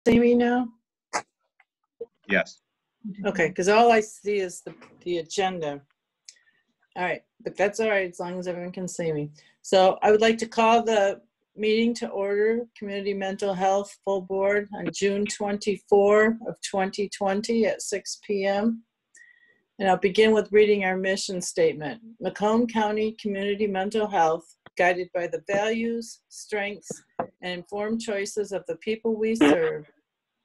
see me now? Yes. Okay, because all I see is the agenda. All right, but that's all right as long as everyone can see me. So I would like to call the meeting to order, Community Mental Health Full Board on June 24 of 2020 at 6 p.m. And I'll begin with reading our mission statement. Macomb County Community Mental Health, guided by the values, strengths, and informed choices of the people we serve,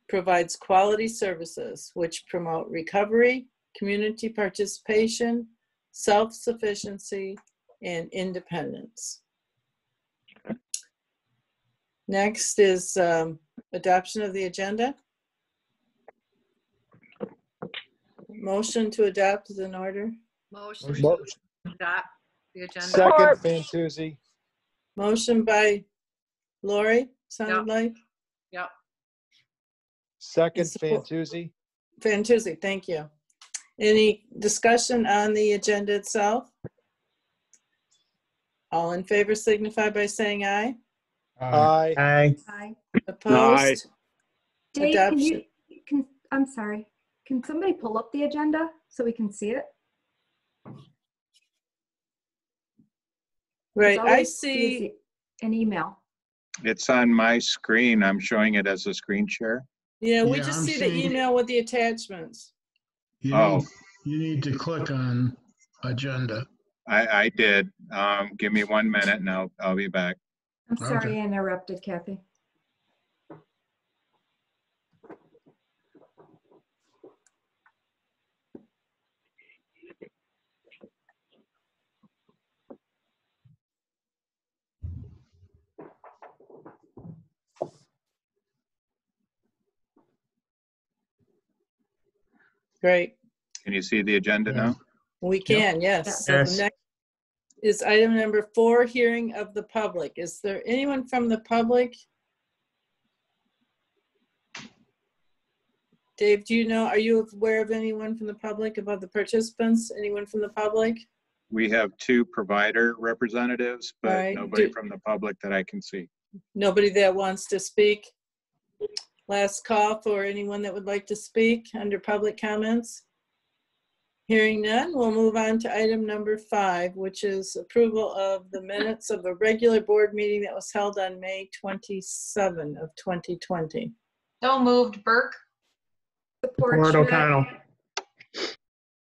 provides quality services which promote recovery, community participation, self-sufficiency, and independence. Next is adoption of the agenda. Motion to adopt is in order. Motion to adopt the agenda. Second, Fantuzzi. Motion by Lori, sounded Yep. like. Yep. Second, Support. Fantuzzi. Fantuzzi, thank you. Any discussion on the agenda itself? All in favor signify by saying aye. Aye. Aye. Aye. Opposed? Dave, Adoption. I'm sorry. Can somebody pull up the agenda so we can see it? Right, All I we see, is an email. It's on my screen. I'm showing it as a screen share. yeah, we Yeah, just I'm see the seeing- email with the attachments. Oh. You need to click on agenda. I did. Give me 1 minute and I'll be back. I'm sorry Okay. I interrupted, Kathy. Great, Can you see the agenda Yeah. now? we can, yes. So the Yes. next is item number 4, hearing of the public. Is there anyone from the public? Dave, do you know, are you aware of anyone from the public, about the participants? Anyone from the public? We have 2 provider representatives, but Right. nobody from the public that I can see. Nobody that wants to speak? Last call for anyone that would like to speak under public comments? Hearing none, we'll move on to item number 5, which is approval of the minutes of a regular board meeting that was held on May 27 of 2020. So moved, Berg. Support Support Schmidt. O'Connell.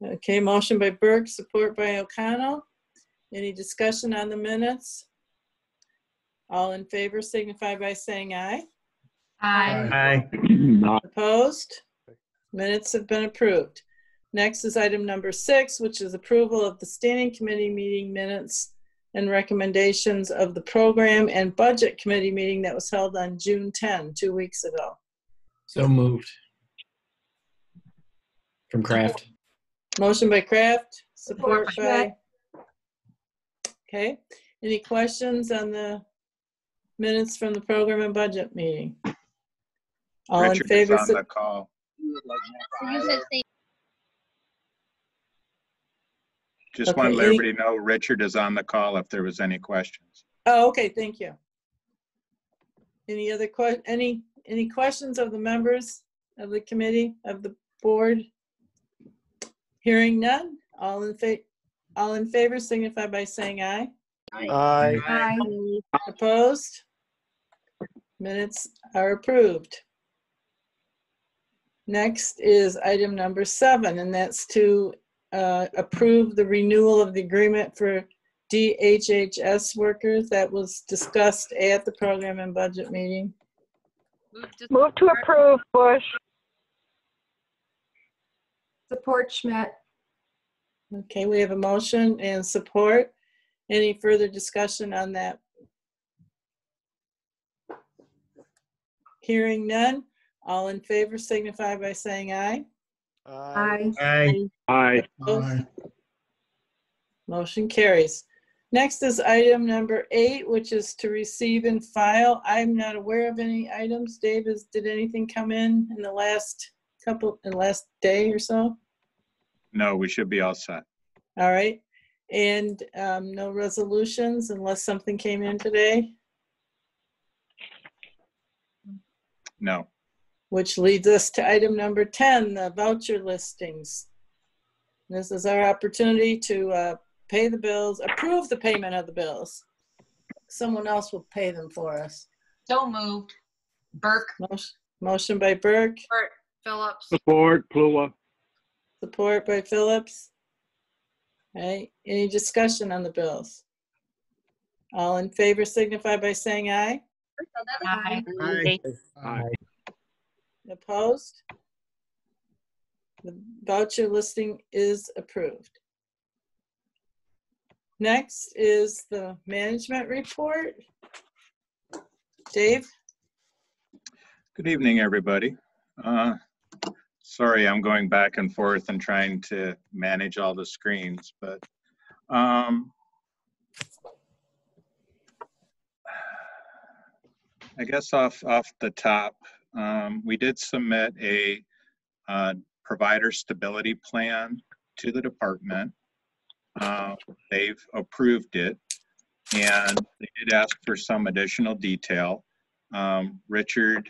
Okay, motion by Berg, support by O'Connell. Any discussion on the minutes? All in favor signify by saying aye. Aye. Aye. Opposed? Minutes have been approved. Next is item number 6, which is approval of the standing committee meeting minutes and recommendations of the program and budget committee meeting that was held on June 10, 2 weeks ago. So moved. From Kraft. Motion by Kraft, support Support by, Schmidt. okay. Any questions on the minutes from the program and budget meeting? All in Richard is favor, on the call. Just Okay, want to let any- everybody know Richard is on the call if there was any questions. oh, okay, thank you. Any other any questions of the members of the committee, of the board? Hearing none, all in favor signify by saying aye. Aye. Aye. Opposed? Minutes are approved. Next is item number 7, and that's to approve the renewal of the agreement for DHHS workers that was discussed at the program and budget meeting. Move to approve, Bush. Support Schmidt. Okay, we have a motion and support. Any further discussion on that? Hearing none, all in favor signify by saying aye. Aye. Aye. Aye. Opposed? Motion carries. Next is item number 8, which is to receive and file. I'm not aware of any items. Dave, did anything come in the last day or so? No, we should be all set. All right. And no resolutions unless something came in today? No. which leads us to item number 10, the voucher listings. This is our opportunity to pay the bills, approve the payment of the bills. Someone else will pay them for us. So moved. Burke. Motion by Berg, Support. Phillips. Support, Fluo. support by Phillips. Right, any discussion on the bills? All in favor signify by saying aye. Aye. Aye. Aye. Opposed? The voucher listing is approved. Next is the management report. Dave? Good evening, everybody. Sorry, I'm going back and forth and trying to manage all the screens, but I guess off the top, we did submit a provider stability plan to the department. They've approved it, and they did ask for some additional detail. Richard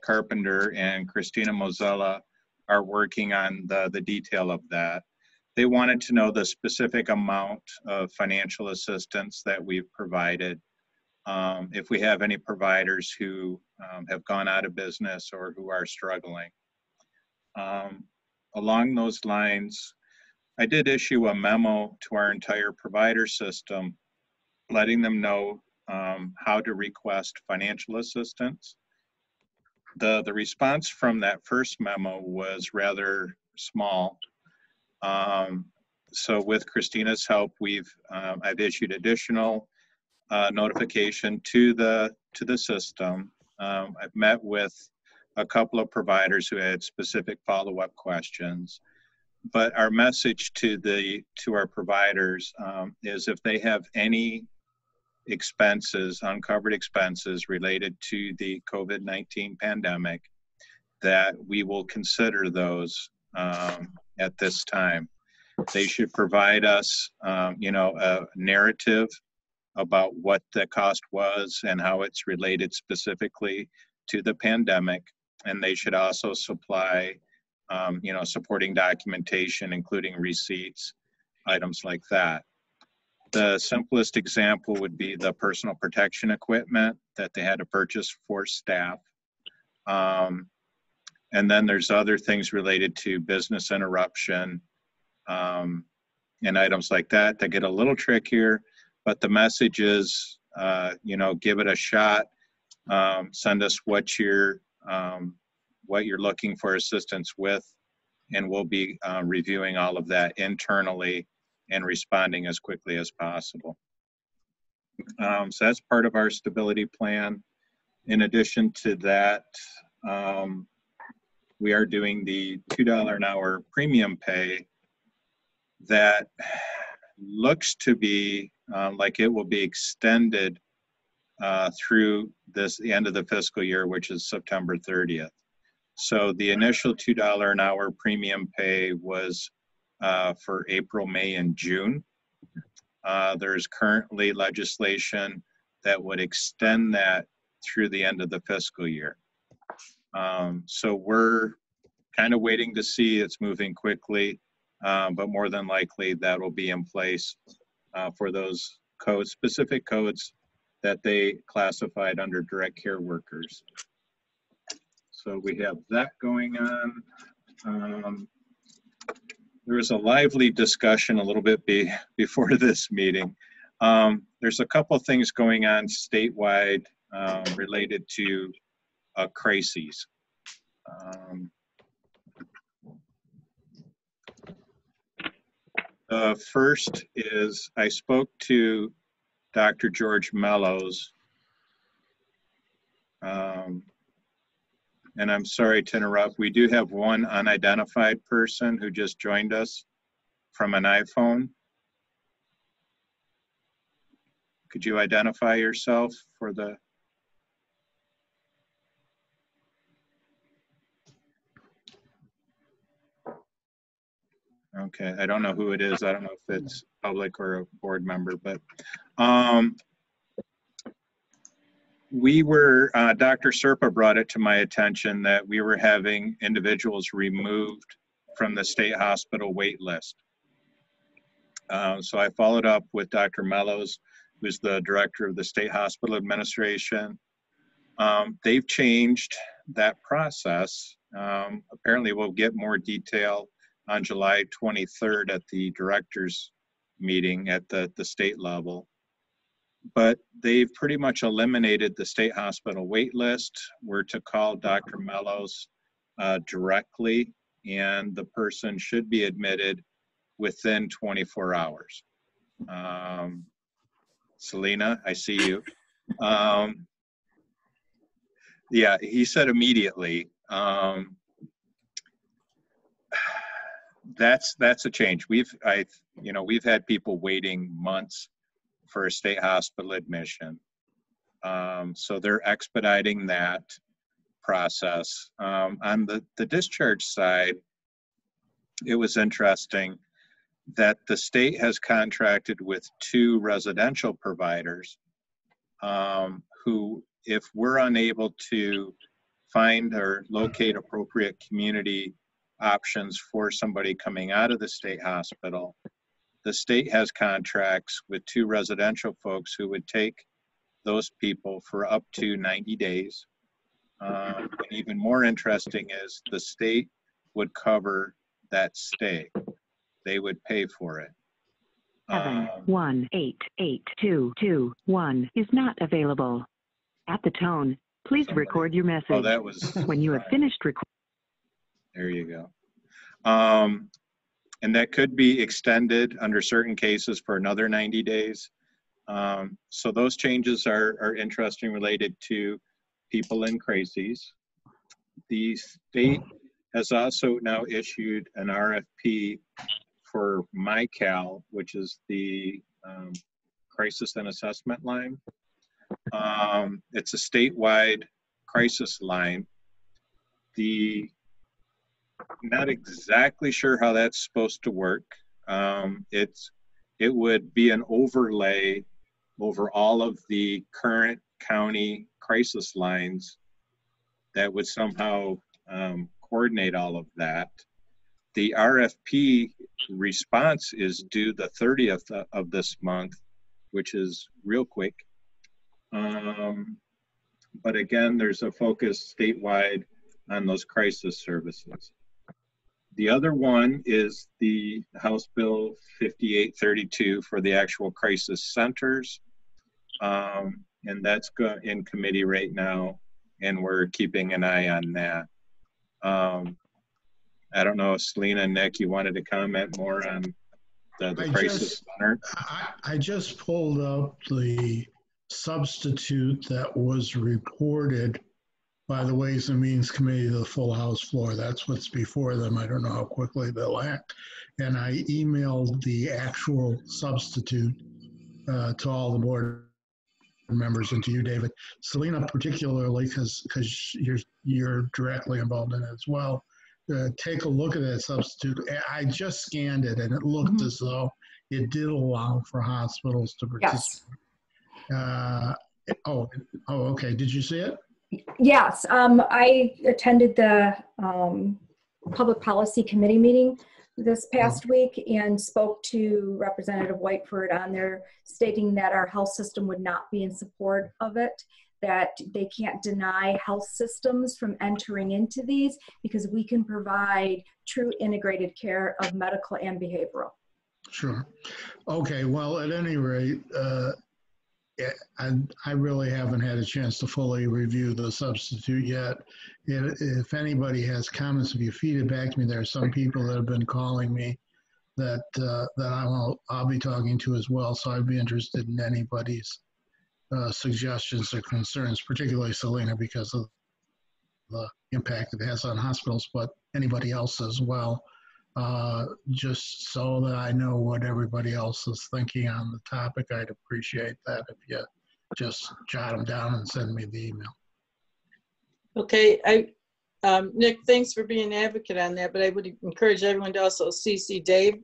Carpenter and Christina Mozella are working on the detail of that. They wanted to know the specific amount of financial assistance that we've provided. If we have any providers who have gone out of business or who are struggling. Along those lines, I did issue a memo to our entire provider system, letting them know how to request financial assistance. The response from that first memo was rather small. So with Christina's help, I've issued additional notification to the system. I've met with a couple of providers who had specific follow-up questions. But our message to our providers is if they have any expenses, uncovered expenses related to the COVID-19 pandemic, that we will consider those at this time. They should provide us, a narrative about what the cost was and how it's related specifically to the pandemic. And they should also supply, supporting documentation, including receipts, items like that. The simplest example would be the personal protection equipment that they had to purchase for staff. And then there's other things related to business interruption and items like that that get a little trickier. But the message is, give it a shot. Send us what you're looking for assistance with, and we'll be reviewing all of that internally and responding as quickly as possible. So that's part of our stability plan. In addition to that, we are doing the $2 an hour premium pay that looks to be like it will be extended through the end of the fiscal year, which is September 30th. So the initial $2 an hour premium pay was for April, May, and June. There's currently legislation that would extend that through the end of the fiscal year. So we're kind of waiting to see. It's moving quickly, but more than likely that will be in place for those codes, specific codes that they classified under direct care workers. So we have that going on. There was a lively discussion a little bit before this meeting. There's a couple things going on statewide related to crises. The first is I spoke to Dr. George Mellows, and I'm sorry to interrupt. We do have one unidentified person who just joined us from an iPhone. Could you identify yourself for the? Okay, I don't know who it is. I don't know if it's public or a board member, but We were, Dr. Serpa brought it to my attention that we were having individuals removed from the state hospital wait list. So I followed up with Dr. Mellows, who's the director of the State Hospital Administration. They've changed that process. Apparently we'll get more detail on July 23rd at the directors meeting at the state level. But they've pretty much eliminated the state hospital wait list. We're to call Dr. Mellows directly, and the person should be admitted within 24 hours. Selena, I see you. Yeah, he said immediately. That's a change. We've had people waiting months for a state hospital admission. So they're expediting that process. On the discharge side, it was interesting that the state has contracted with 2 residential providers who, if we're unable to find or locate appropriate community options for somebody coming out of the state hospital, the state has contracts with 2 residential folks who would take those people for up to 90 days. And even more interesting is the state would cover that stay. They would pay for it. 7188221 is not available. At the tone, please record your message. Oh, that was. When you have finished recording. There you go. And that could be extended under certain cases for another 90 days. So those changes are interesting, related to people in crises. The state has also now issued an RFP for MyCal, which is the crisis and assessment line. It's a statewide crisis line. Not exactly sure how that's supposed to work. It would be an overlay over all of the current county crisis lines that would somehow coordinate all of that. The RFP response is due the 30th of this month, which is real quick. But again, there's a focus statewide on those crisis services. The other one is the House Bill 5832 for the actual crisis centers. And that's in committee right now, and we're keeping an eye on that. I don't know if Selena and Nick, you wanted to comment more on the crisis center? I just pulled up the substitute that was reported by the Ways and Means Committee to the full House floor. That's what's before them. I don't know how quickly they'll act. And I emailed the actual substitute to all the board members and to you, David. Selena, particularly, because you're directly involved in it as well. Take a look at that substitute. I just scanned it, and it looked as though it did allow for hospitals to participate. Yes. Okay. Did you see it? Yes, I attended the Public Policy Committee meeting this past week and spoke to Representative Whiteford on there, stating that our health system would not be in support of it, that they can't deny health systems from entering into these because we can provide true integrated care of medical and behavioral. Sure. Okay, well, at any rate, I really haven't had a chance to fully review the substitute yet. If anybody has comments, if you feed it back to me, there are some people that have been calling me that I'll be talking to as well. So I'd be interested in anybody's suggestions or concerns, particularly Selena, because of the impact it has on hospitals, but anybody else as well. Just so that I know what everybody else is thinking on the topic, I'd appreciate that if you just jot them down and send me the email. Okay, Nick, thanks for being an advocate on that, but I would encourage everyone to also CC Dave,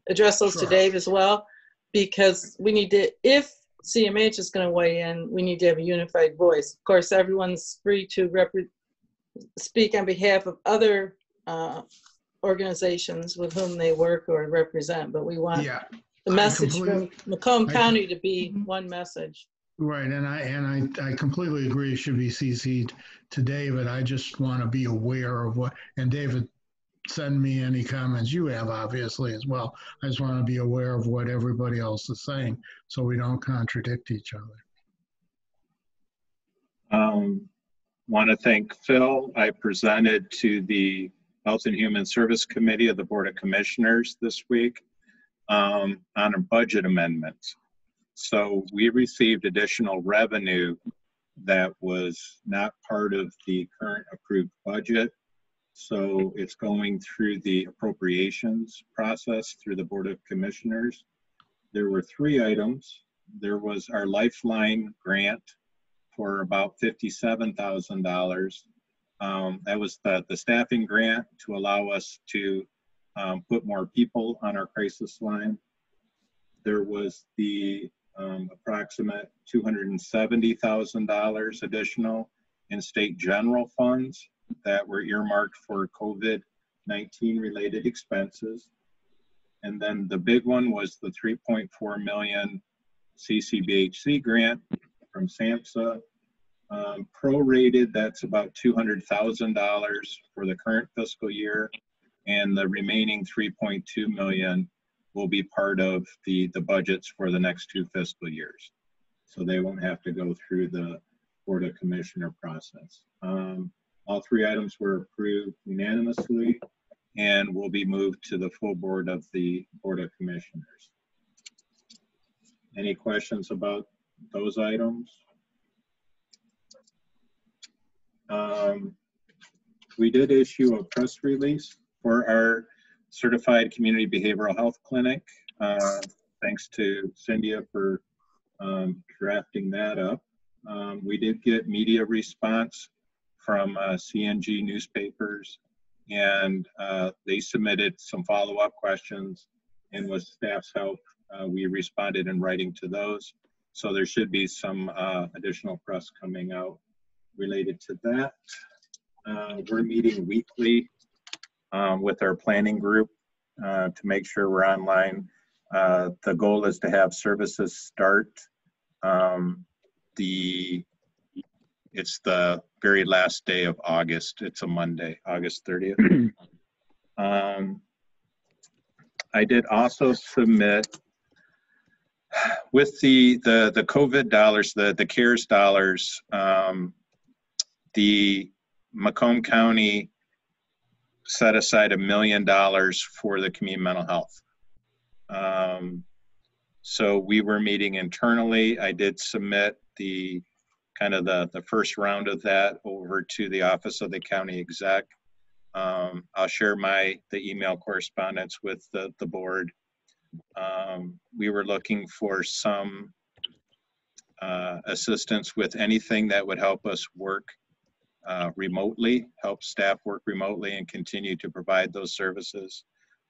address those to Dave as well, because we need to, if CMH is going to weigh in, we need to have a unified voice. Of course, everyone's free to speak on behalf of other organizations with whom they work or represent, but we want Yeah, the I message from completely- Macomb I- County to be one message. right, and I completely agree it should be CC'd to David. I just want to be aware of what, and David, send me any comments you have, obviously, as well. I just want to be aware of what everybody else is saying, so we don't contradict each other. Want to thank Phil. I presented to the Health and Human Service Committee of the Board of Commissioners this week on a budget amendment. So we received additional revenue that was not part of the current approved budget. So it's going through the appropriations process through the Board of Commissioners. There were 3 items. There was our Lifeline grant for about $57,000. That was the staffing grant to allow us to put more people on our crisis line. There was the approximate $270,000 additional in state general funds that were earmarked for COVID-19 related expenses. And then the big one was the $3.4 million CCBHC grant from SAMHSA. Prorated, that's about $200,000 for the current fiscal year, and the remaining $3.2 million will be part of the budgets for the next 2 fiscal years. So they won't have to go through the Board of Commissioner process. All 3 items were approved unanimously and will be moved to the full board of the Board of Commissioners. Any questions about those items? We did issue a press release for our Certified Community Behavioral Health Clinic. Thanks to Cynthia for drafting that up. We did get media response from CNG newspapers, and they submitted some follow-up questions, and with staff's help, we responded in writing to those. So there should be some additional press coming out related to that. We're meeting weekly with our planning group to make sure we're online. The goal is to have services start it's the very last day of August. It's a Monday, August 30th. I did also submit with the COVID dollars, the CARES dollars, the Macomb County set aside $1 million for the community mental health. So we were meeting internally. I did submit the first round of that over to the Office of the County Exec. I'll share the email correspondence with the board. We were looking for some assistance with anything that would help us work remotely, help staff work remotely and continue to provide those services,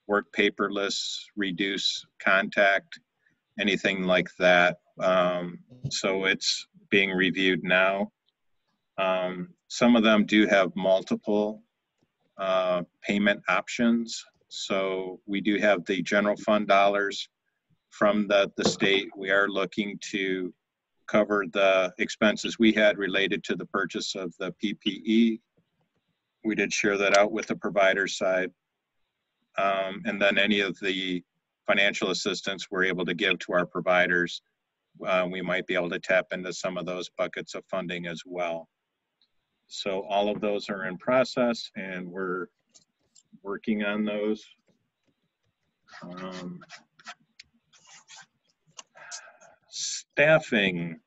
work paperless, reduce contact, anything like that. So it's being reviewed now. Some of them do have multiple payment options. So we do have the general fund dollars from the state. We are looking to cover the expenses we had related to the purchase of the PPE. We did share that out with the provider side. And then any of the financial assistance we're able to give to our providers, we might be able to tap into some of those buckets of funding as well. So all of those are in process and we're working on those. Staffing.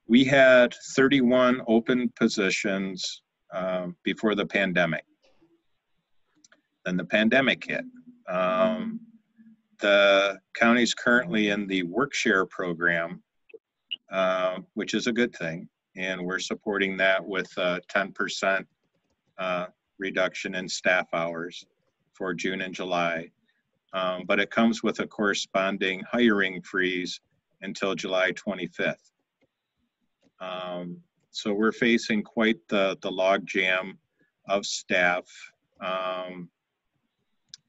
We had 31 open positions before the pandemic. Then the pandemic hit. The county's currently in the work share program, which is a good thing. And we're supporting that with a 10% reduction in staff hours for June and July. but it comes with a corresponding hiring freeze until July 25th. So we're facing quite the log jam of staff.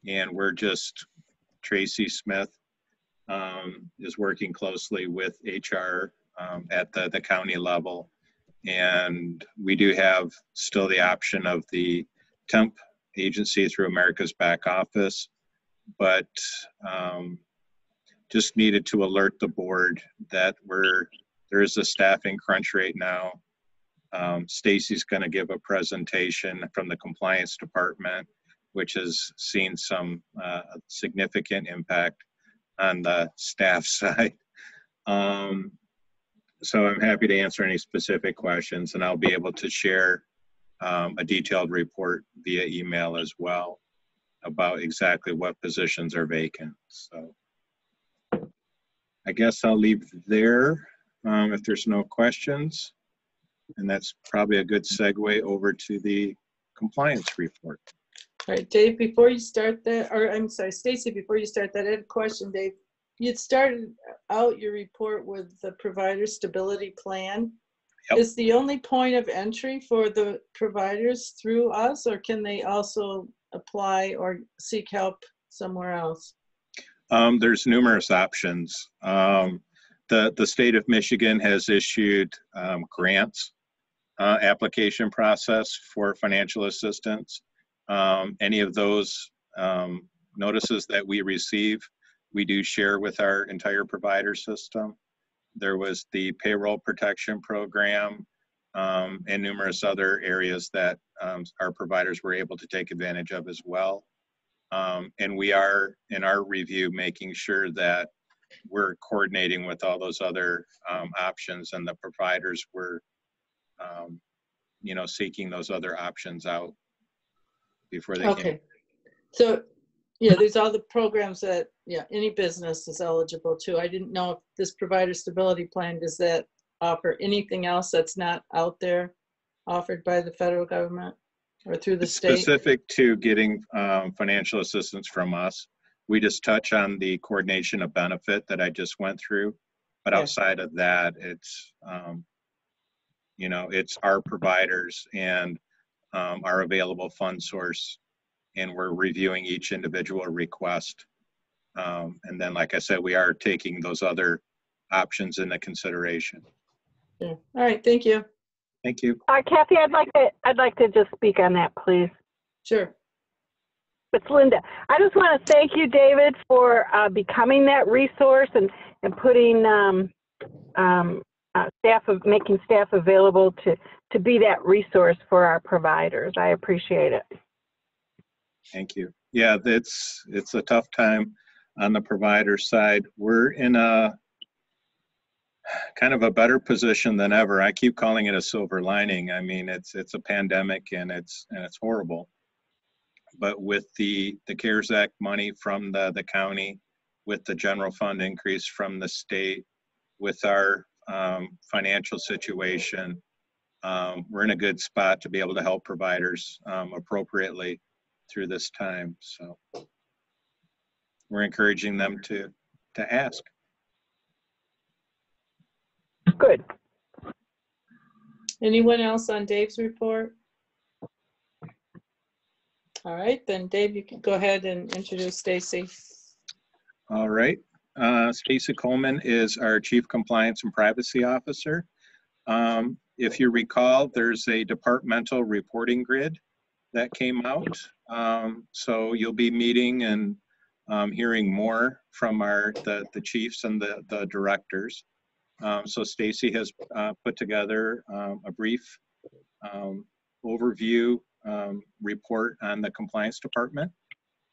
And we're just, Tracy Smith is working closely with HR at the county level. And we do have still the option of the temp agency through America's Back Office, but just needed to alert the board that there is a staffing crunch right now. Stacy's going to give a presentation from the compliance department, which has seen some significant impact on the staff side. So I'm happy to answer any specific questions, and I'll be able to share a detailed report via email as well about exactly what positions are vacant. So I guess I'll leave there if there's no questions. And that's probably a good segue over to the compliance report. All right, Dave, before you start that, or I'm sorry, Stacy, before you start that, I had a question, Dave. You'd started out your report with the provider stability plan. Yep. Is the only point of entry for the providers through us, or can they also apply or seek help somewhere else? There's numerous options. The state of Michigan has issued grants application process for financial assistance. Any of those notices that we receive, we do share with our entire provider system. There was the payroll protection program and numerous other areas that our providers were able to take advantage of as well. And we are, in our review, making sure that we're coordinating with all those other options, and the providers were, seeking those other options out before they Okay. came. So, yeah, there's all the programs that, any business is eligible to. I didn't know if this provider stability plan, does that offer anything else that's not out there offered by the federal government or through the state? Specific to getting financial assistance from us, we just touch on the coordination of benefit that I just went through. But outside of that, it's, it's our providers and our available fund source, and we're reviewing each individual request. And then, like I said, we are taking those other options into consideration. Yeah. All right, thank you. Thank you. Kathy, I'd like to just speak on that, please. Sure. It's Linda. I just want to thank you, David, for becoming that resource and putting making staff available to be that resource for our providers. I appreciate it. Thank you. Yeah, it's a tough time on the provider side. We're in a kind of a better position than ever. I keep calling it a silver lining. I mean, it's a pandemic and it's horrible. But with the CARES Act money from the county, with the general fund increase from the state, with our financial situation, we're in a good spot to be able to help providers appropriately through this time. So we're encouraging them to ask. Good. Anyone else on Dave's report? All right, then Dave, you can go ahead and introduce Stacy. All right. Stacy Coleman is our Chief Compliance and Privacy Officer. If you recall, there's a departmental reporting grid that came out. So you'll be meeting and hearing more from the chiefs and the directors. So Stacy has put together a brief overview report on the compliance department,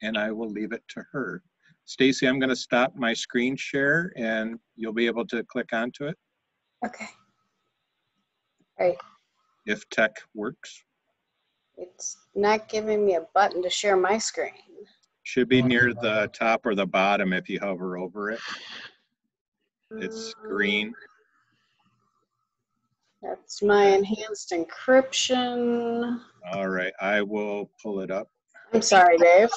and I will leave it to her. Stacy, I'm going to stop my screen share and you'll be able to click onto it. Okay. All right. If tech works. It's not giving me a button to share my screen. Should be near the top or the bottom if you hover over it. It's green. That's my enhanced encryption. All right, I will pull it up. I'm sorry, Dave.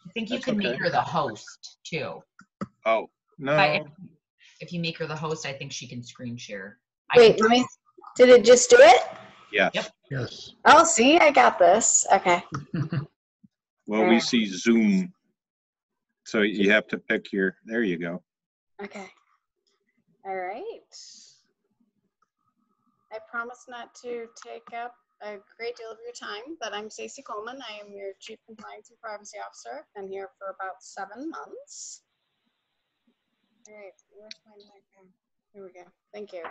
I think you That's can okay. make her the host too. Oh, no. If you make her the host, I think she can screen share. Wait, let me, did it just do it? Yes. Yep. Yes. Oh, see, I got this. Okay. Well, we see Zoom. So you have to pick your, there you go. Okay. All right. I promise not to take up a great deal of your time, but I'm Stacey Coleman. I am your Chief Compliance and Privacy Officer. I've been here for about 7 months. All right, where's my mic? Here we go. Thank you.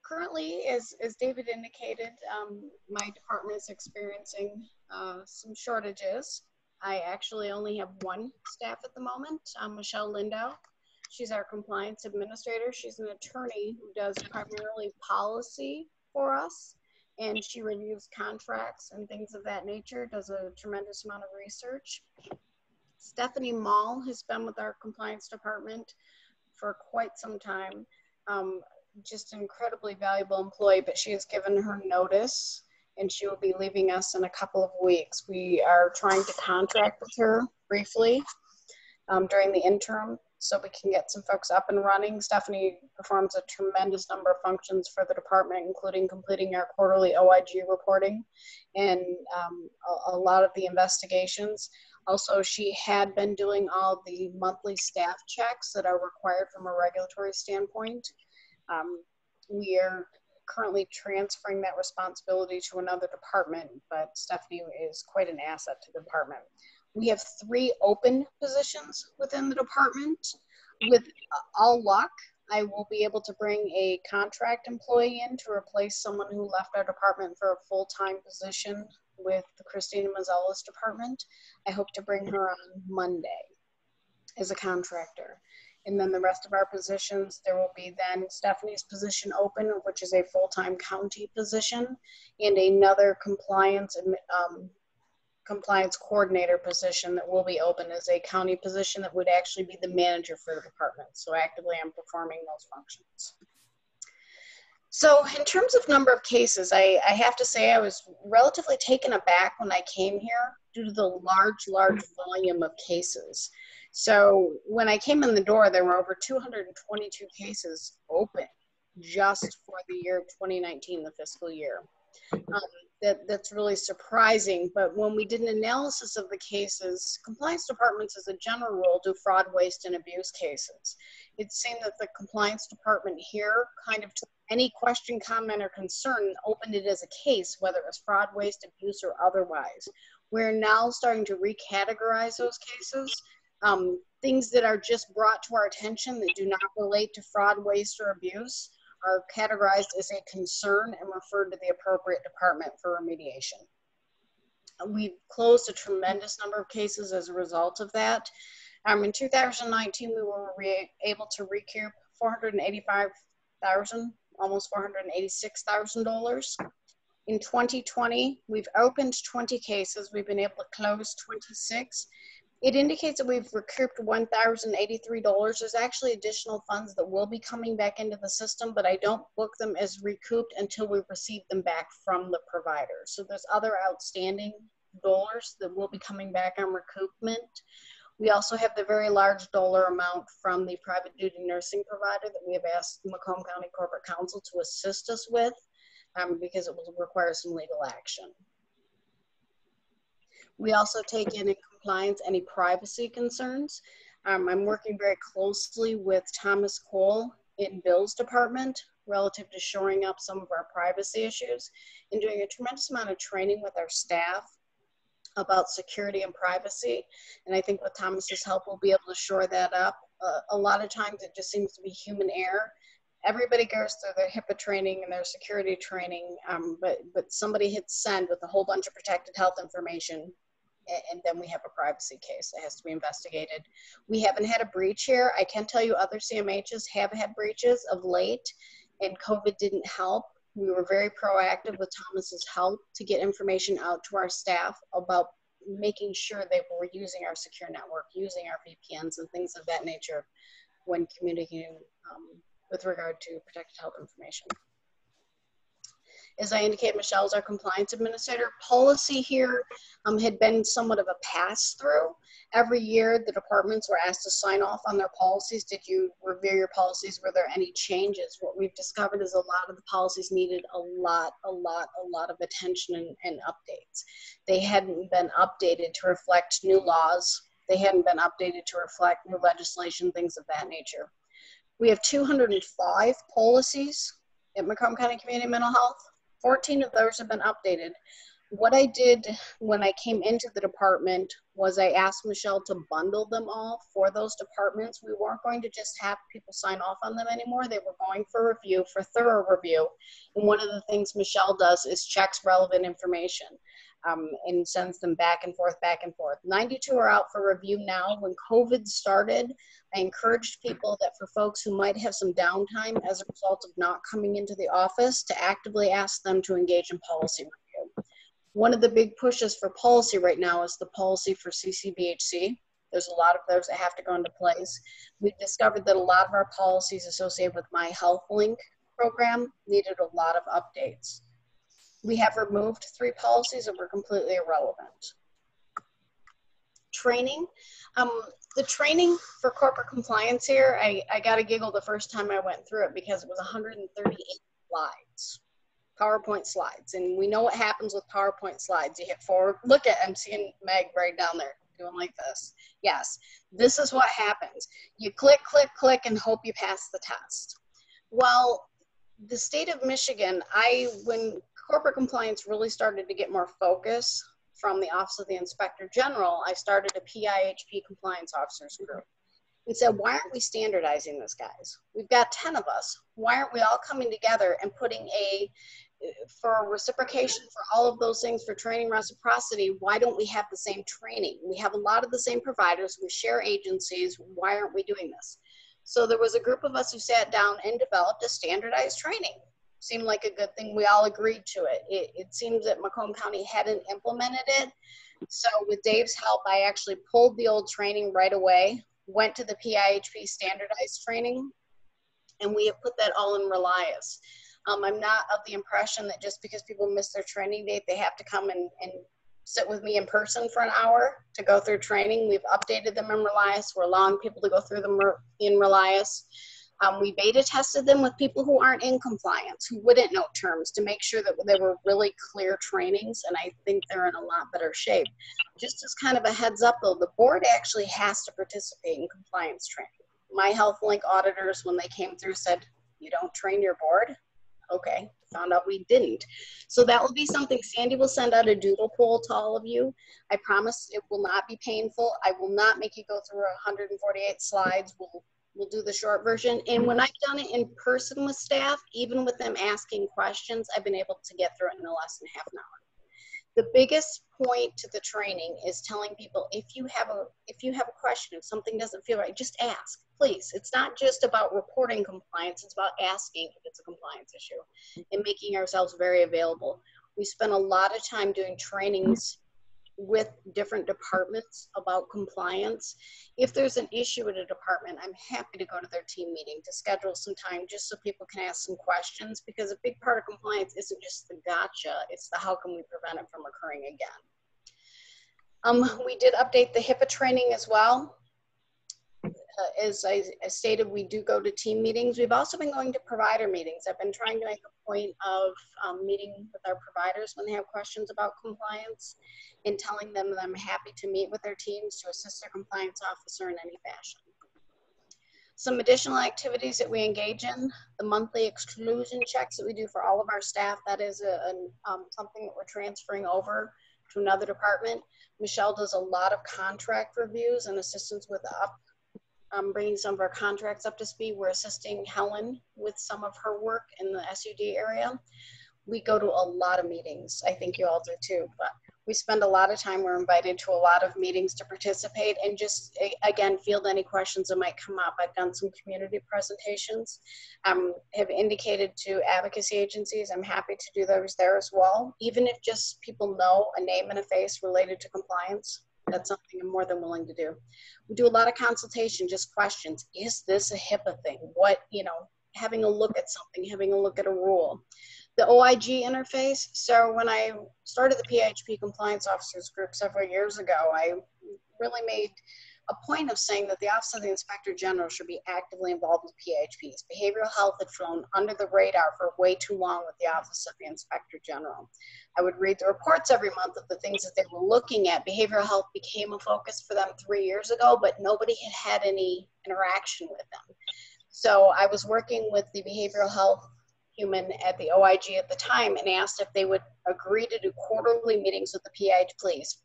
Currently, as David indicated, my department is experiencing some shortages. I actually only have 1 staff at the moment, Michelle Lindow. She's our compliance administrator. She's an attorney who does primarily policy for us, and she reviews contracts and things of that nature, does a tremendous amount of research. Stephanie Mall has been with our compliance department for quite some time. Just an incredibly valuable employee, but she has given her notice and she will be leaving us in a couple of weeks. We are trying to contract with her briefly during the interim so we can get some folks up and running. Stephanie performs a tremendous number of functions for the department, including completing our quarterly OIG reporting and a lot of the investigations. Also, she had been doing all the monthly staff checks that are required from a regulatory standpoint. We are currently transferring that responsibility to another department, but Stephanie is quite an asset to the department. We have 3 open positions within the department. With all luck, I will be able to bring a contract employee in to replace someone who left our department for a full-time position with the Christina Mazzolla's department. I hope to bring her on Monday as a contractor. And then the rest of our positions, there will be then Stephanie's position open, which is a full-time county position, and another compliance coordinator position that will be open as a county position that would actually be the manager for the department. So actively I'm performing those functions. So in terms of number of cases, I have to say I was relatively taken aback when I came here due to the large volume of cases. So when I came in the door, there were over 222 cases open just for the year of 2019, the fiscal year. That's really surprising, but when we did an analysis of the cases, compliance departments as a general rule do fraud, waste, and abuse cases. It seemed that the compliance department here kind of took any question, comment, or concern and opened it as a case, whether it was fraud, waste, abuse, or otherwise. We're now starting to recategorize those cases. Things that are just brought to our attention that do not relate to fraud, waste, or abuse are categorized as a concern and referred to the appropriate department for remediation. We've closed a tremendous number of cases as a result of that. In 2019, we were able to recoup $485,000, almost $486,000. In 2020, we've opened 20 cases. We've been able to close 26. It indicates that we've recouped $1,083. There's actually additional funds that will be coming back into the system, but I don't book them as recouped until we receive them back from the provider. So there's other outstanding dollars that will be coming back on recoupment. We also have the very large dollar amount from the private duty nursing provider that we have asked Macomb County Corporate Counsel to assist us with because it will require some legal action. We also take in compliance any privacy concerns. I'm working very closely with Thomas Cole in Bill's department relative to shoring up some of our privacy issues and doing a tremendous amount of training with our staff about security and privacy. And I think with Thomas's help, we'll be able to shore that up. A lot of times it just seems to be human error. Everybody goes through their HIPAA training and their security training, but somebody hits send with a whole bunch of protected health information, and then we have a privacy case that has to be investigated. We haven't had a breach here. I can tell you other CMHs have had breaches of late, and COVID didn't help. We were very proactive with Thomas's help to get information out to our staff about making sure they were using our secure network, using our VPNs and things of that nature when communicating with regard to protected health information. As I indicated, Michelle is our compliance administrator. Policy here had been somewhat of a pass-through. Every year, the departments were asked to sign off on their policies. Did you review your policies? Were there any changes? What we've discovered is a lot of the policies needed a lot of attention and updates. They hadn't been updated to reflect new laws. They hadn't been updated to reflect new legislation, things of that nature. We have 205 policies at Macomb County Community Mental Health. 14 of those have been updated. What I did when I came into the department was I asked Michelle to bundle them all for those departments. We weren't going to just have people sign off on them anymore. They were going for review, for thorough review. And one of the things Michelle does is checks relevant information and sends them back and forth, 92 are out for review now. When COVID started, I encouraged people that for folks who might have some downtime as a result of not coming into the office to actively ask them to engage in policy review. One of the big pushes for policy right now is the policy for CCBHC. There's a lot of those that have to go into place. We've discovered that a lot of our policies associated with My Health Link program needed a lot of updates. We have removed 3 policies that were completely irrelevant. Training. The training for corporate compliance here, I got a giggle the first time I went through it because it was 138 slides. PowerPoint slides. And we know what happens with PowerPoint slides. You hit forward. Look at, I'm seeing Meg right down there doing like this. Yes, this is what happens. You click, click, click, and hope you pass the test. Well, the state of Michigan, when corporate compliance really started to get more focus from the Office of the Inspector General, I started a PIHP compliance officers group. And said, why aren't we standardizing this, guys? We've got 10 of us. Why aren't we all coming together and putting for reciprocation, for all of those things, for training reciprocity, why don't we have the same training? We have a lot of the same providers. We share agencies. Why aren't we doing this? So there was a group of us who sat down and developed a standardized training. Seemed like a good thing. We all agreed to it. It seems that Macomb County hadn't implemented it. So with Dave's help, I actually pulled the old training right away, went to the PIHP standardized training, and we have put that all in Relias. I'm not of the impression that just because people miss their training date, they have to come and sit with me in person for an hour to go through training. We've updated them in Relias. We're allowing people to go through them in Relias. We beta tested them with people who aren't in compliance, who wouldn't know terms, to make sure that they were really clear trainings, and I think they're in a lot better shape. Just as kind of a heads up though, the board actually has to participate in compliance training. My Health Link auditors, when they came through, said, you don't train your board? Okay, found out we didn't. So that will be something. Sandy will send out a doodle poll to all of you. I promise it will not be painful. I will not make you go through 148 slides. We'll do the short version. And when I've done it in person with staff, even with them asking questions, I've been able to get through it in less than half an hour. The biggest point to the training is telling people, if you have a question, if something doesn't feel right, just ask, please. It's not just about reporting compliance, it's about asking if it's a compliance issue and making ourselves very available. We spend a lot of time doing trainings with different departments about compliance. If there's an issue at a department, I'm happy to go to their team meeting to schedule some time just so people can ask some questions, because a big part of compliance isn't just the gotcha, it's the how can we prevent it from occurring again. We did update the HIPAA training as well. As I stated, we do go to team meetings. We've also been going to provider meetings. I've been trying to make a point of meeting with our providers when they have questions about compliance and telling them that I'm happy to meet with their teams to assist their compliance officer in any fashion. Some additional activities that we engage in, the monthly exclusion checks that we do for all of our staff. That is something that we're transferring over to another department. Michelle does a lot of contract reviews and assistance with bringing some of our contracts up to speed. We're assisting Helen with some of her work in the SUD area. We go to a lot of meetings. I think you all do too, but we spend a lot of time. We're invited to a lot of meetings to participate and just, again, field any questions that might come up. I've done some community presentations, have indicated to advocacy agencies. I'm happy to do those there as well. Even if just people know a name and a face related to compliance, that's something I'm more than willing to do. We do a lot of consultation, just questions. Is this a HIPAA thing? What, having a look at something, having a look at a rule. the OIG interface. So when I started the PHP Compliance Officers Group several years ago, I really made a point of saying that the Office of the Inspector General should be actively involved with PHPs. Behavioral health had flown under the radar for way too long with the Office of the Inspector General. I would read the reports every month of the things that they were looking at. Behavioral health became a focus for them 3 years ago, but nobody had had any interaction with them. So I was working with the behavioral health human at the OIG at the time and asked if they would agree to do quarterly meetings with the PH police.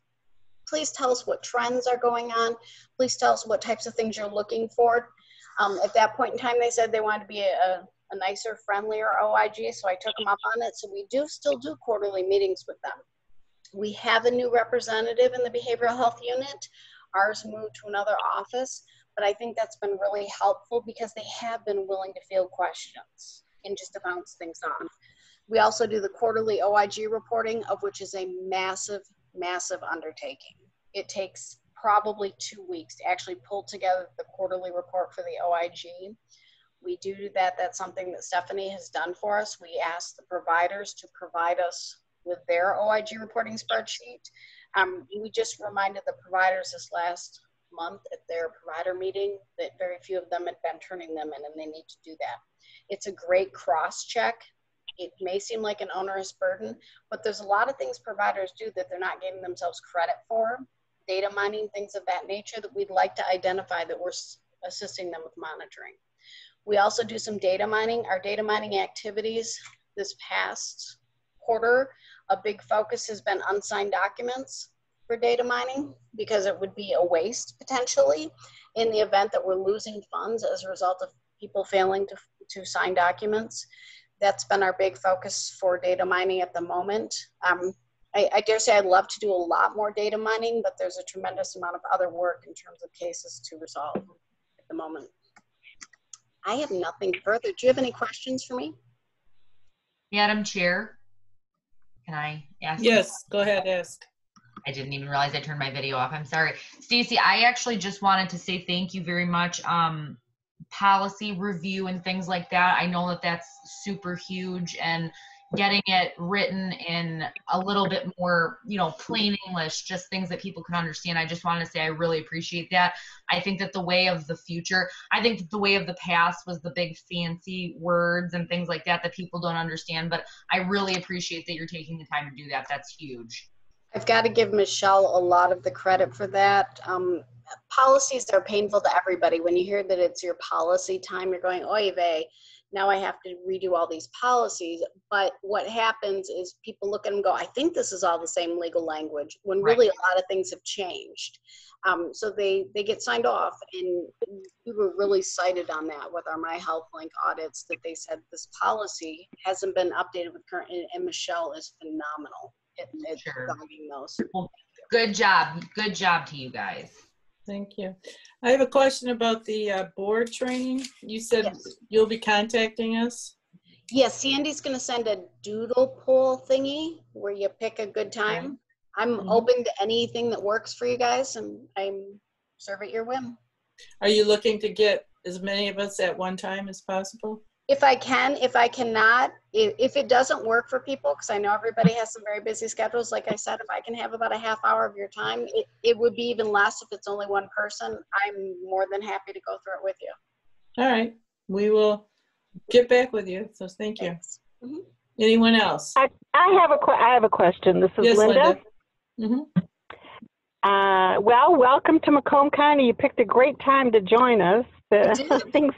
Please tell us what trends are going on. Please tell us what types of things you're looking for. At that point in time, they said they wanted to be a nicer, friendlier OIG, so I took them up on it. So we still do quarterly meetings with them. We have a new representative in the behavioral health unit. Ours moved to another office, but I think that's been really helpful because they have been willing to field questions and just to bounce things on. We also do the quarterly OIG reporting, of which is a massive, massive undertaking. It takes probably 2 weeks to actually pull together the quarterly report for the OIG. We do that. That's something that Stephanie has done for us. We asked the providers to provide us with their OIG reporting spreadsheet. We just reminded the providers this last month at their provider meeting that very few of them had been turning them in, and they need to do that. It's a great cross-check. It may seem like an onerous burden, but there's a lot of things providers do that they're not giving themselves credit for. Data mining, things of that nature that we'd like to identify that we're assisting them with monitoring. We also do some data mining. Our data mining activities this past quarter, a big focus has been unsigned documents for data mining because it would be a waste potentially in the event that we're losing funds as a result of people failing to sign documents. That's been our big focus for data mining at the moment. I dare say I'd love to do a lot more data mining, but there's a tremendous amount of other work in terms of cases to resolve at the moment. I have nothing further. Do you have any questions for me? Madam Chair, can I ask? Yes, go ahead, ask. I didn't even realize I turned my video off. I'm sorry. Stacy, I actually just wanted to say thank you very much. Policy review and things like that. I know that that's super huge, and getting it written in a little bit more, plain English, just things that people can understand. I just wanted to say I really appreciate that. I think that the way of the future, I think that the way of the past was the big fancy words and things like that that people don't understand, but I really appreciate that you're taking the time to do that. That's huge. I've got to give Michelle a lot of the credit for that. Policies are painful to everybody. When you hear that it's your policy time, you're going, oy vey, now I have to redo all these policies. But what happens is people look at them and go, I think this is all the same legal language, when really a lot of things have changed. So they get signed off, and we were really cited on that with our My Health Link audits, that they said this policy hasn't been updated with current, and Michelle is phenomenal at logging those. Well, good job. Good job to you guys. Thank you. I have a question about the board training. You said you'll be contacting us? Yes, Sandy's going to send a doodle poll thingy where you pick a good time. I'm open to anything that works for you guys, and I'm serve at your whim. Are you looking to get as many of us at one time as possible? If I can. If I cannot, if it doesn't work for people, because I know everybody has some very busy schedules, like I said, if I can have about a half hour of your time, it would be even less if it's only one person. I'm more than happy to go through it with you. All right. We will get back with you. So thank you. Anyone else? I have a question. This is yes, Linda. Linda. Well, welcome to Macomb County. You picked a great time to join us. Things.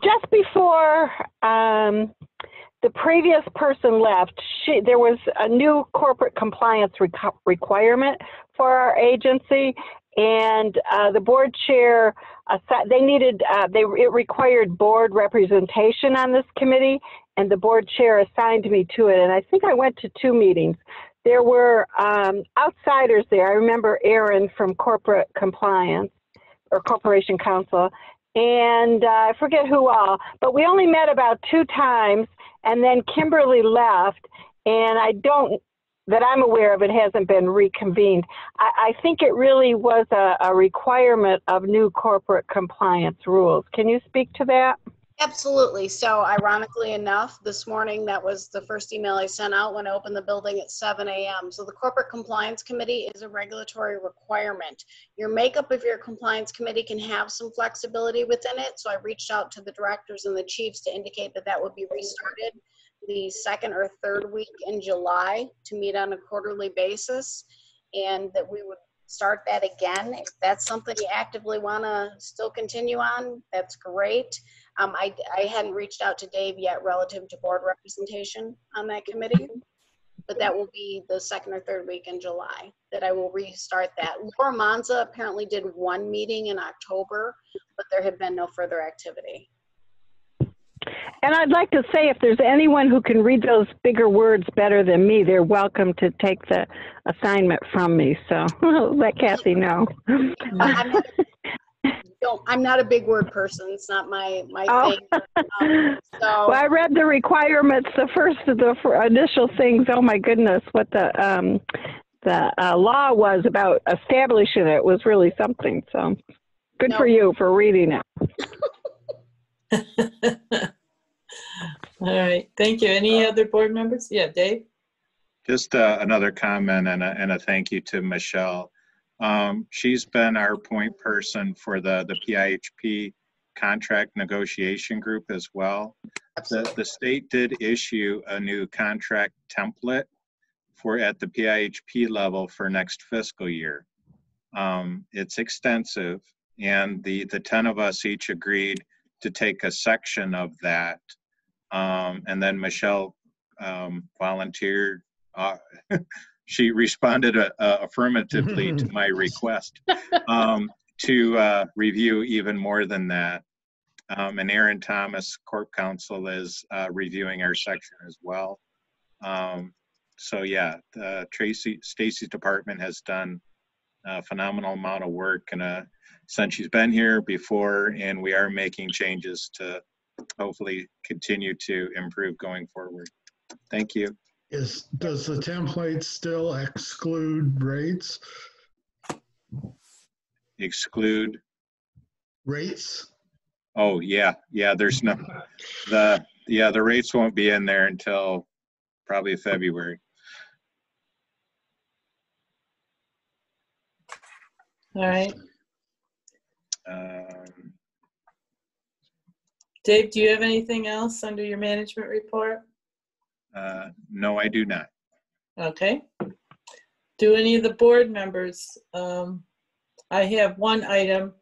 Just before the previous person left, there was a new corporate compliance requirement for our agency, and the board chair, it required board representation on this committee, and the board chair assigned me to it, and I think I went to 2 meetings. There were outsiders there. I remember Aaron from corporate compliance or corporation counsel, and I forget who all, but we only met about 2 times, and then Kimberly left, and that I'm aware of, it hasn't been reconvened. I think it really was a requirement of new corporate compliance rules. Can you speak to that? Absolutely. So ironically enough, this morning, that was the first email I sent out when I opened the building at 7 a.m. So the Corporate Compliance Committee is a regulatory requirement. Your makeup of your compliance committee can have some flexibility within it. So I reached out to the directors and the chiefs to indicate that that would be restarted the second or third week in July to meet on a quarterly basis, and that we would start that again. If that's something you actively want to still continue on, that's great. I hadn't reached out to Dave yet relative to board representation on that committee, but that will be the second or third week in July that I will restart that. Laura Monza apparently did one meeting in October, but there had been no further activity. And I'd like to say, if there's anyone who can read those bigger words better than me, they're welcome to take the assignment from me. So let Kathy know. I'm not a big word person. It's not my thing. So well, I read the requirements, the first of the initial things. Oh my goodness, what the law was about establishing it was really something. So good for you for reading All right, thank you. Any other board members? Yeah, Dave? Just another comment and a thank you to Michelle. She's been our point person for the PIHP contract negotiation group as well. The state did issue a new contract template for at the PIHP level for next fiscal year. It's extensive, and the 10 of us each agreed to take a section of that. And then Michelle volunteered. She responded affirmatively to my request to review even more than that. And Aaron Thomas, Corp Counsel, is reviewing our section as well. So yeah, Stacy's department has done a phenomenal amount of work, and since she's been here before, and we are making changes to hopefully continue to improve going forward. Thank you. Does the template still exclude rates? Exclude rates? Oh yeah, there's no the rates won't be in there until probably February. All right. Dave, do you have anything else under your management report? No, I do not. Okay. Do any of the board members? I have one item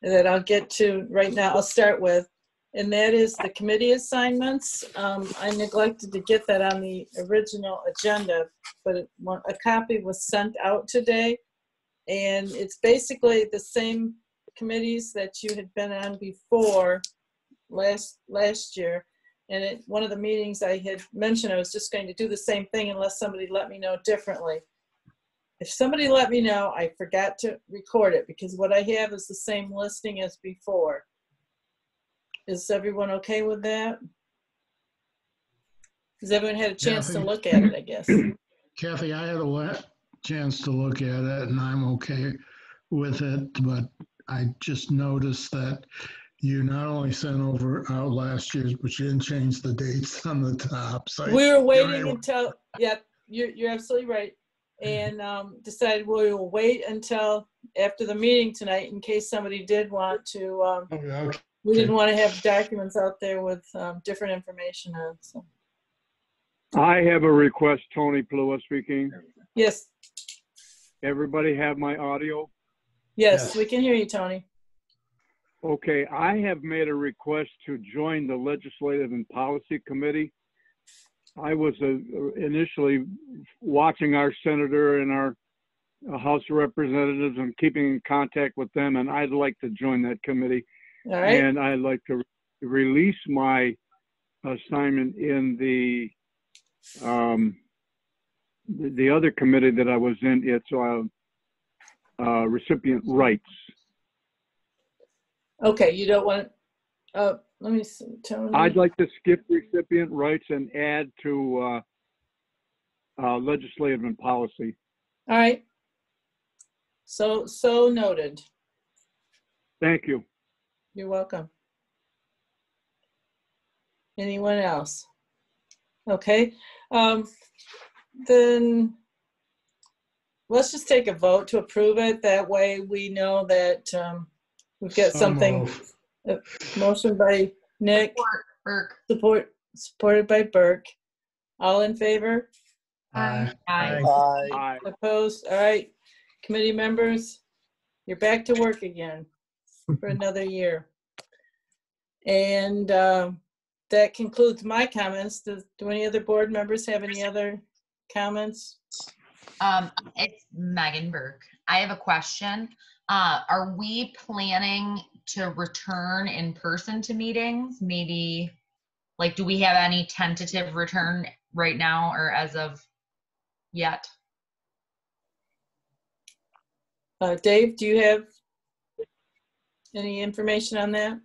that I'll get to right now. I'll start with, and that is the committee assignments. I neglected to get that on the original agenda, but a copy was sent out today, and it's basically the same committees that you had been on before last year. And at one of the meetings I had mentioned I was just going to do the same thing unless somebody let me know differently. If somebody let me know, I forgot to record it because what I have is the same listing as before. Is everyone okay with that? Has everyone had a chance to look at it, I guess? Kathy, I had a chance to look at it and I'm okay with it, but I just noticed that you not only sent out last year's, but you didn't change the dates on the top. So we were waiting until, yeah, you're absolutely right. And decided we will wait until after the meeting tonight in case somebody did want to, okay. We didn't want to have documents out there with different information on. So. I have a request, Tony Fluo speaking. Yes. Everybody have my audio? Yes, we can hear you, Tony. Okay, I have made a request to join the Legislative and Policy Committee. I was initially watching our senator and our House of Representatives and keeping in contact with them, and I'd like to join that committee. All right. And I'd like to release my assignment in the other committee that I was in. It's recipient rights. Okay, you don't want. Let me see, Tony. I'd like to skip recipient rights and add to legislative and policy. All right. So noted. Thank you. You're welcome. Anyone else? Okay, then let's just take a vote to approve it. That way we know that we've got So something. Motion by Nick, Berg. supported by Berg. All in favor? Aye. Aye. Aye. Opposed? All right, committee members, you're back to work again for another year. And that concludes my comments. Do any other board members have any other comments? It's Megan Berg. I have a question. Are we planning to return in person to meetings? Maybe, like, do we have any tentative return right now or as of yet? Dave, do you have any information on that?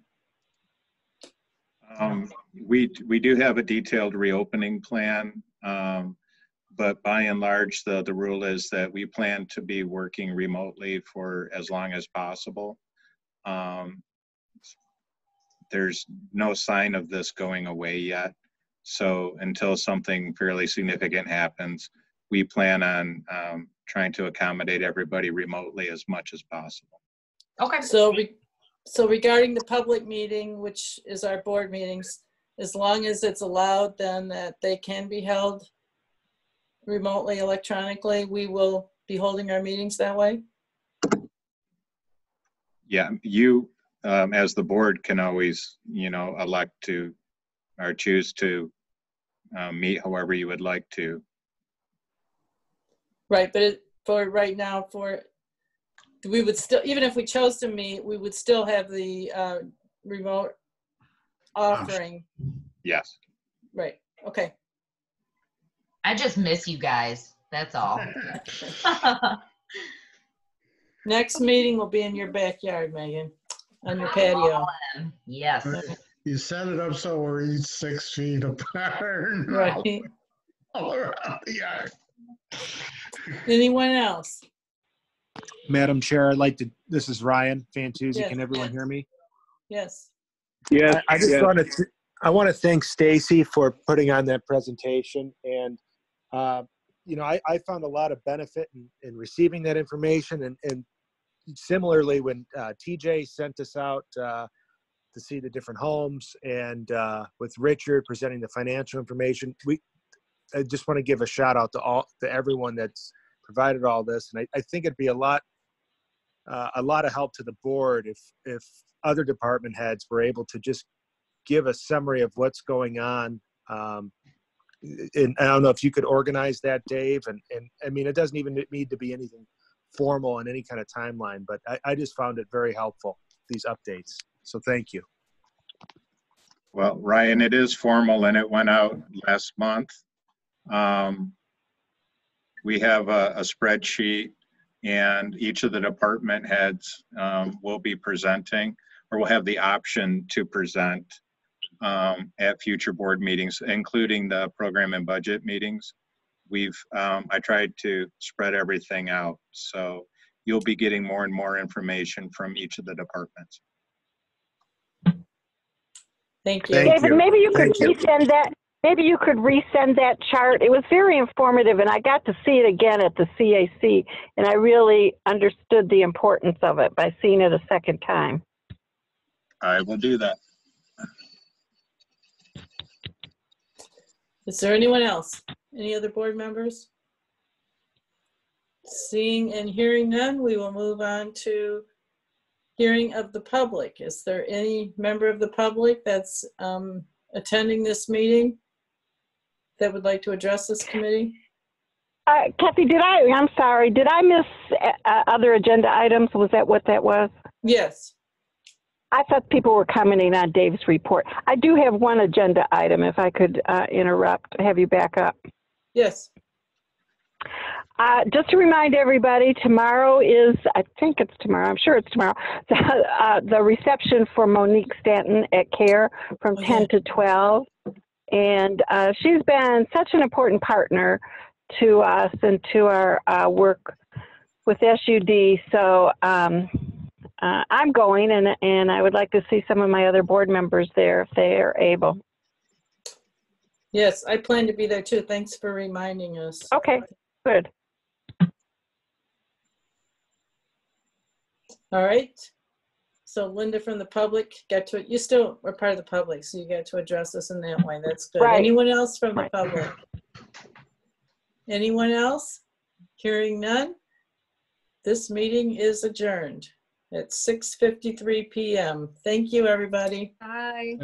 We do have a detailed reopening plan, but by and large, the rule is that we plan to be working remotely for as long as possible. There's no sign of this going away yet. So until something fairly significant happens, we plan on trying to accommodate everybody remotely as much as possible. Okay. So regarding the public meeting, which is our board meetings, as long as it's allowed then that they can be held remotely, electronically, we will be holding our meetings that way? Yeah, you as the board can always, elect to or choose to meet however you would like to. Right, but for right now, we would still, even if we chose to meet, we would still have the remote offering. Yes. Right, okay. I just miss you guys. That's all. Next meeting will be in your backyard, Megan, on your patio. Yes. You set it up so we're each 6 feet apart. Right. All around the yard. Anyone else? Madam Chair, this is Ryan Fantuzzi. Yes. Can everyone hear me? Yes. Yes. I just I want to thank Stacy for putting on that presentation. And, I found a lot of benefit in receiving that information. And similarly, when TJ sent us out to see the different homes and with Richard presenting the financial information, I just want to give a shout out to everyone that's provided all this. And I think it'd be a lot of help to the board if other department heads were able to just give a summary of what's going on. And I don't know if you could organize that, Dave. And I mean, it doesn't even need to be anything formal in any kind of timeline, but I just found it very helpful, these updates. So thank you. Well, Ryan, it is formal and it went out last month. We have a spreadsheet and each of the department heads will be presenting or will have the option to present at future board meetings, including the program and budget meetings. I tried to spread everything out. So you'll be getting more and more information from each of the departments. Thank you. David, maybe you could resend that. Maybe you could resend that chart. It was very informative, and I got to see it again at the CAC, and I really understood the importance of it by seeing it a second time. I will do that. Is there anyone else? Any other board members? Seeing and hearing none, we will move on to hearing of the public. Is there any member of the public that's attending this meeting that would like to address this committee? Kathy, I'm sorry, did I miss other agenda items? Was that what that was? Yes. I thought people were commenting on Dave's report. I do have one agenda item, if I could have you back up. Yes. Just to remind everybody, tomorrow is, I think it's tomorrow, I'm sure it's tomorrow, the reception for Monique Stanton at CARE from 10 to 12. And she's been such an important partner to us and to our work with SUD. So I'm going, and I would like to see some of my other board members there if they are able. Yes, I plan to be there too. Thanks for reminding us. Okay, good. All right. So Linda from the public got to, you still are part of the public, so you get to address us in that way. That's good. Right. Anyone else from the Right. public? Anyone else? Hearing none? This meeting is adjourned at 6:53 p.m. Thank you, everybody. Bye.